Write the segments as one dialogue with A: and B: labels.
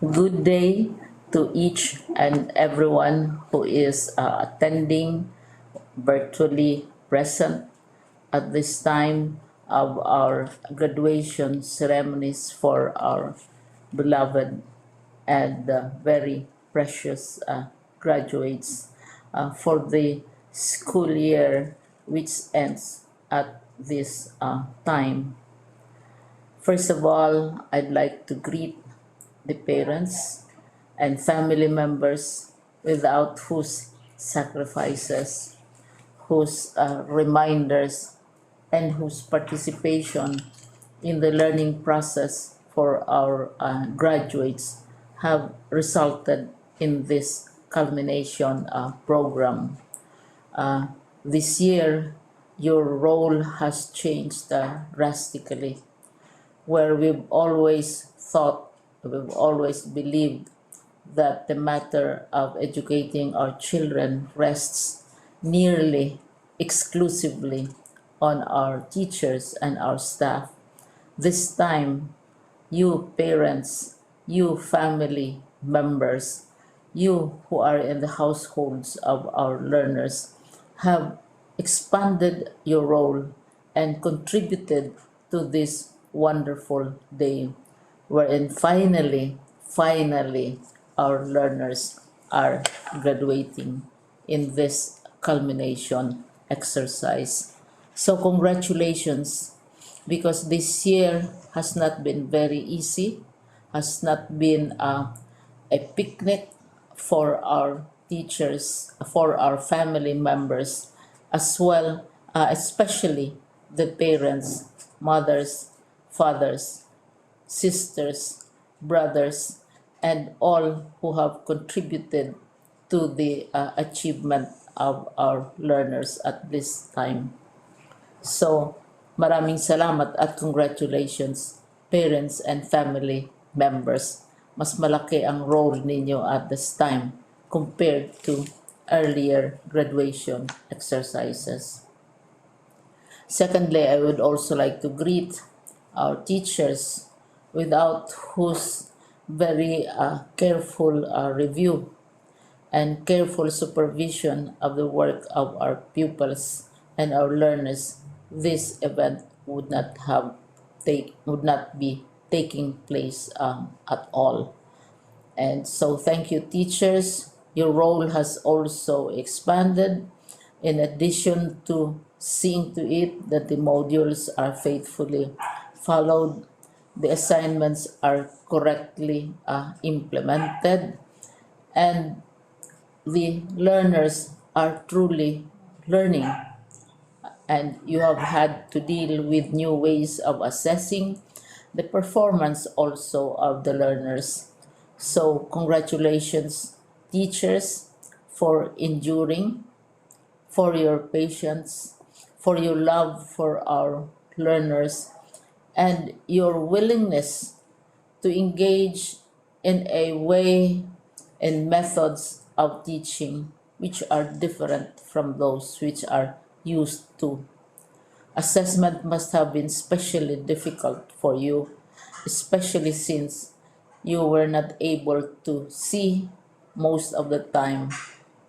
A: Good day to each and everyone who is attending virtually present at this time of our graduation ceremonies for our beloved and very precious graduates for the school year which ends at this time. First of all, I'd like to greet the parents and family members without whose sacrifices, whose reminders, and whose participation in the learning process for our graduates have resulted in this culmination program. This year, your role has changed drastically, where we've always believed that the matter of educating our children rests nearly exclusively on our teachers and our staff. This time, you parents, you family members, you who are in the households of our learners have expanded your role and contributed to this wonderful day wherein finally, our learners are graduating in this culmination exercise. So congratulations, because this year has not been very easy, has not been a picnic for our teachers, for our family members, as well, especially the parents, mothers, fathers, sisters, brothers, and all who have contributed to the achievement of our learners at this time. So, maraming salamat at congratulations, parents and family members. Mas malaki ang role ninyo at this time compared to earlier graduation exercises. Secondly, I would also like to greet our teachers, without whose very careful review and careful supervision of the work of our pupils and our learners, this event would not be taking place at all. And so thank you, teachers. Your role has also expanded, in addition to seeing to it that the modules are faithfully followed, the assignments are correctly implemented, and the learners are truly learning. And you have had to deal with new ways of assessing the performance also of the learners. So congratulations, teachers, for enduring, for your patience, for your love for our learners, and your willingness to engage in a way and methods of teaching which are different from those which are used to. Assessment must have been especially difficult for you, especially since you were not able to see most of the time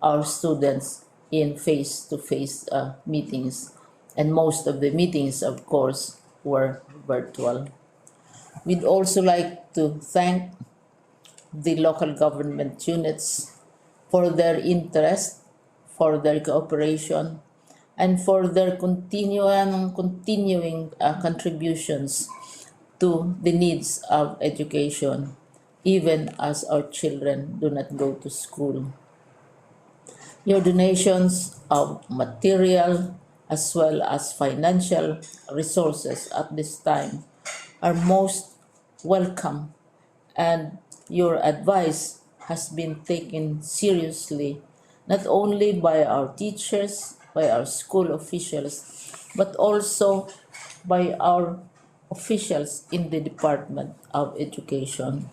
A: our students in face-to-face meetings, and most of the meetings, of course, were virtual. We'd also like to thank the local government units for their interest, for their cooperation, and for their continuing contributions to the needs of education, even as our children do not go to school. Your donations of material as well as financial resources at this time are most welcome, and your advice has been taken seriously not only by our teachers, by our school officials, but also by our officials in the Department of Education.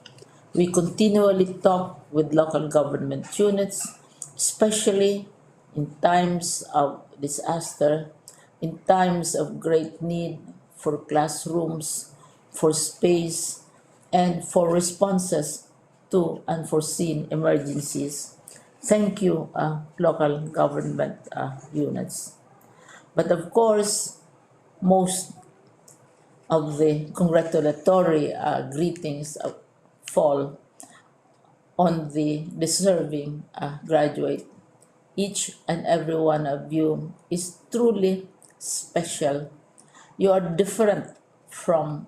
A: We continually talk with local government units, especially in times of disaster, in times of great need for classrooms, for space, and for responses to unforeseen emergencies. Thank you, local government units. But of course, most of the congratulatory greetings fall on the deserving graduate. Each and every one of you is truly special. You are different from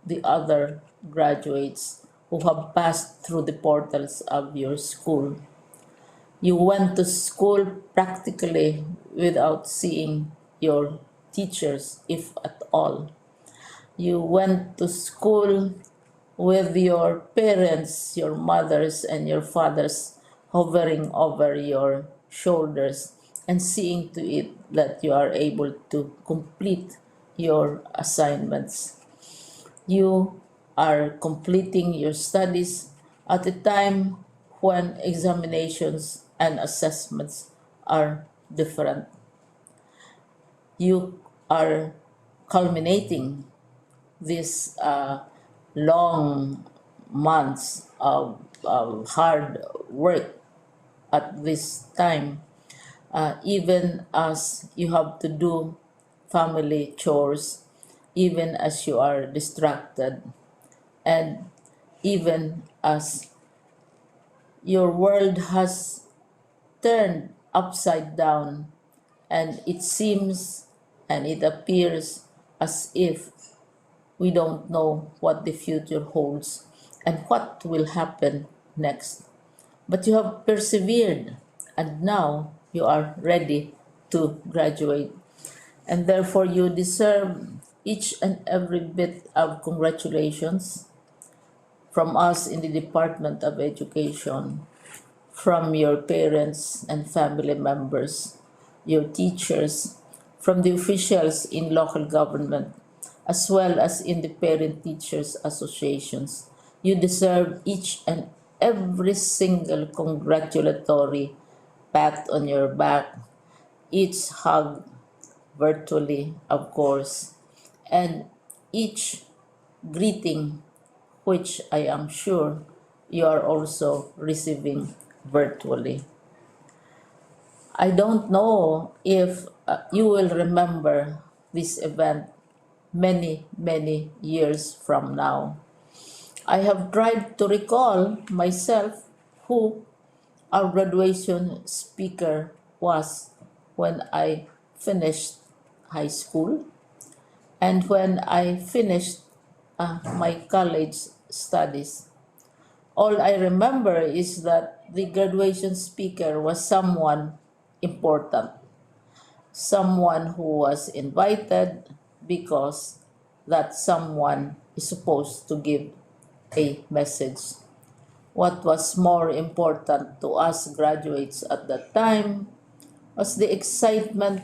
A: the other graduates who have passed through the portals of your school. You went to school practically without seeing your teachers, if at all. You went to school with your parents, your mothers, and your fathers hovering over your shoulders and seeing to it that you are able to complete your assignments. You are completing your studies at a time when examinations and assessments are different. You are culminating these long months of hard work at this time, even as you have to do family chores, even as you are distracted, and even as your world has turned upside down, and it seems and it appears as if we don't know what the future holds and what will happen next. But you have persevered, and now you are ready to graduate. And therefore, you deserve each and every bit of congratulations from us in the Department of Education, from your parents and family members, your teachers, from the officials in local government, as well as in the parent teachers associations. You deserve each and every single congratulatory pat on your back, each hug virtually, of course, and each greeting, which I am sure you are also receiving virtually. I don't know if you will remember this event many, many years from now. I have tried to recall myself who our graduation speaker was when I finished high school and when I finished my college studies. All I remember is that the graduation speaker was someone important, someone who was invited because that someone is supposed to give a message. What was more important to us graduates at that time was the excitement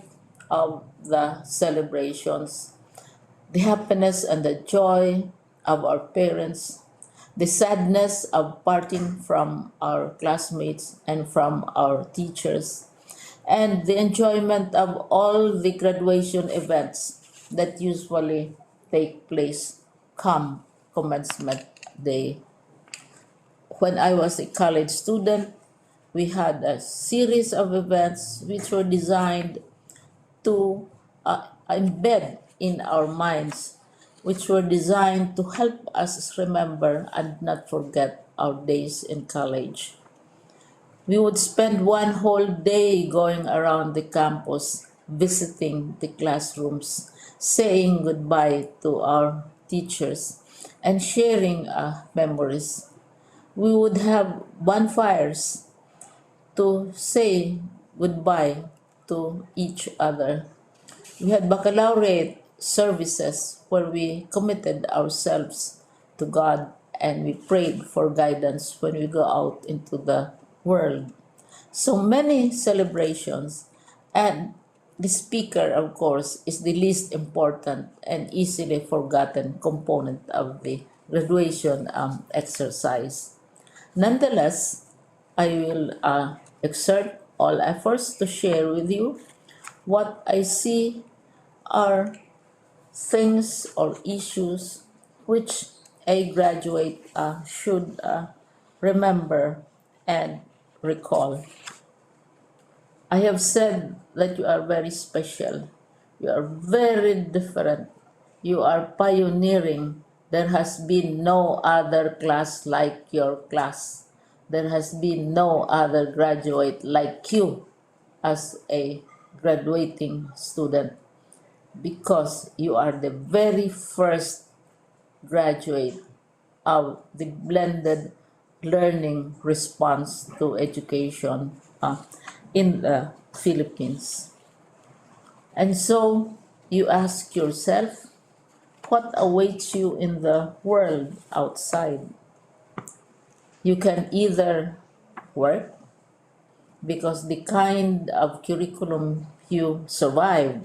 A: of the celebrations, the happiness and the joy of our parents, the sadness of parting from our classmates and from our teachers, and the enjoyment of all the graduation events that usually take place come commencement day. When I was a college student, we had a series of events which were designed to embed in our minds, which were designed to help us remember and not forget our days in college. We would spend one whole day going around the campus, visiting the classrooms, saying goodbye to our teachers, and sharing memories. We would have bonfires to say goodbye to each other. We had baccalaureate services where we committed ourselves to God and we prayed for guidance when we go out into the world. So many celebrations, and the speaker, of course, is the least important and easily forgotten component of the graduation exercise. Nonetheless, I will exert all efforts to share with you what I see are things or issues which a graduate should remember and recall. I have said that you are very special. You are very different. You are pioneering. There has been no other class like your class. There has been no other graduate like you as a graduating student because you are the very first graduate of the blended learning response to education in the Philippines. And so you ask yourself, what awaits you in the world outside? You can either work because the kind of curriculum you survived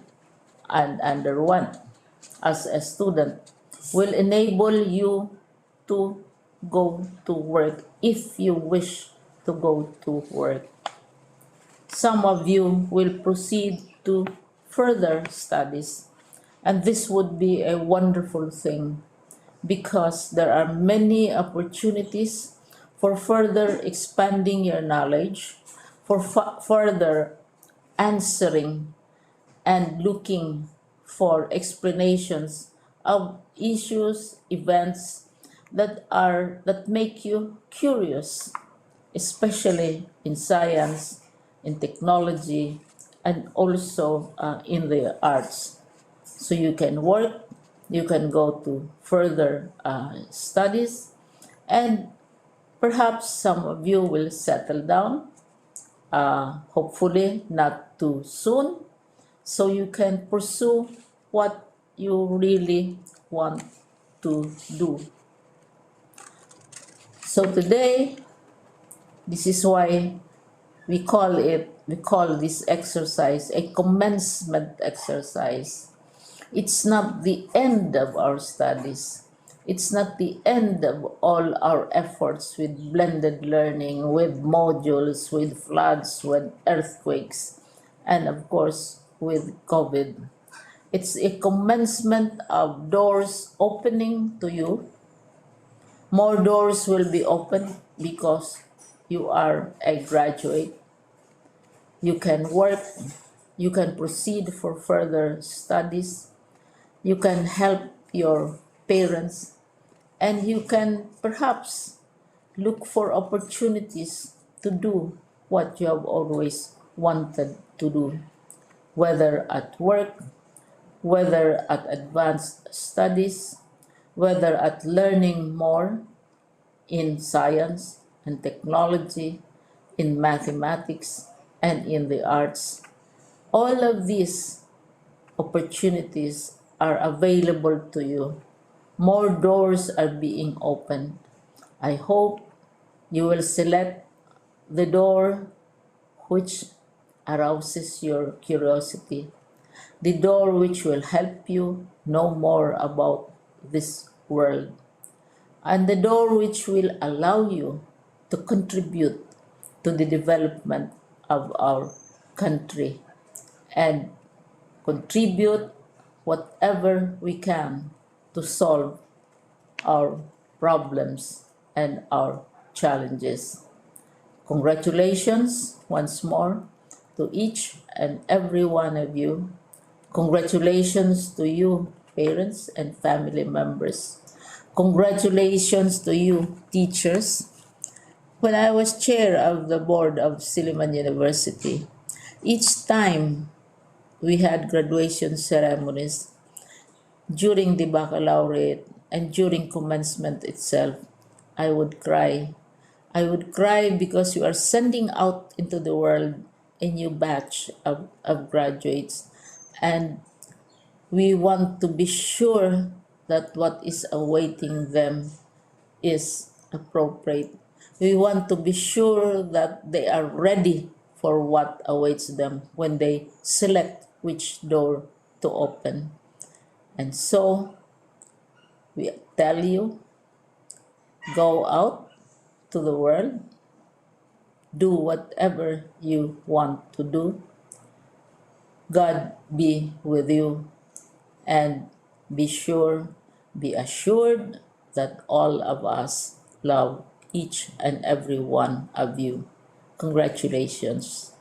A: and underwent as a student will enable you to go to work if you wish to go to work. Some of you will proceed to further studies, and this would be a wonderful thing because there are many opportunities for further expanding your knowledge, for further answering and looking for explanations of issues, events that make you curious, especially in science, in technology, and also in the arts. So you can work, you can go to further studies, and perhaps some of you will settle down, hopefully not too soon, so you can pursue what you really want to do. So today, this is why we call this exercise a commencement exercise. It's not the end of our studies. It's not the end of all our efforts with blended learning, with modules, with floods, with earthquakes, and of course with COVID. It's a commencement of doors opening to you. More doors will be opened because you are a graduate. You can work, you can proceed for further studies, you can help your parents, and you can perhaps look for opportunities to do what you have always wanted to do, whether at work, whether at advanced studies, whether at learning more in science and technology, in mathematics, and in the arts. All of these opportunities are available to you. More doors are being opened. I hope you will select the door which arouses your curiosity, the door which will help you know more about this world, and the door which will allow you to contribute to the development of our country and contribute whatever we can to solve our problems and our challenges. Congratulations once more to each and every one of you. Congratulations to you, parents and family members. Congratulations to you, teachers. When I was chair of the board of Silliman University, each time we had graduation ceremonies during the baccalaureate and during commencement itself, I would cry. I would cry because you are sending out into the world a new batch of graduates, and we want to be sure that what is awaiting them is appropriate. We want to be sure that they are ready for what awaits them when they select which door to open. And so we tell you, go out to the world. Do whatever you want to do. God be with you, and be sure, be assured that all of us love each and every one of you. Congratulations.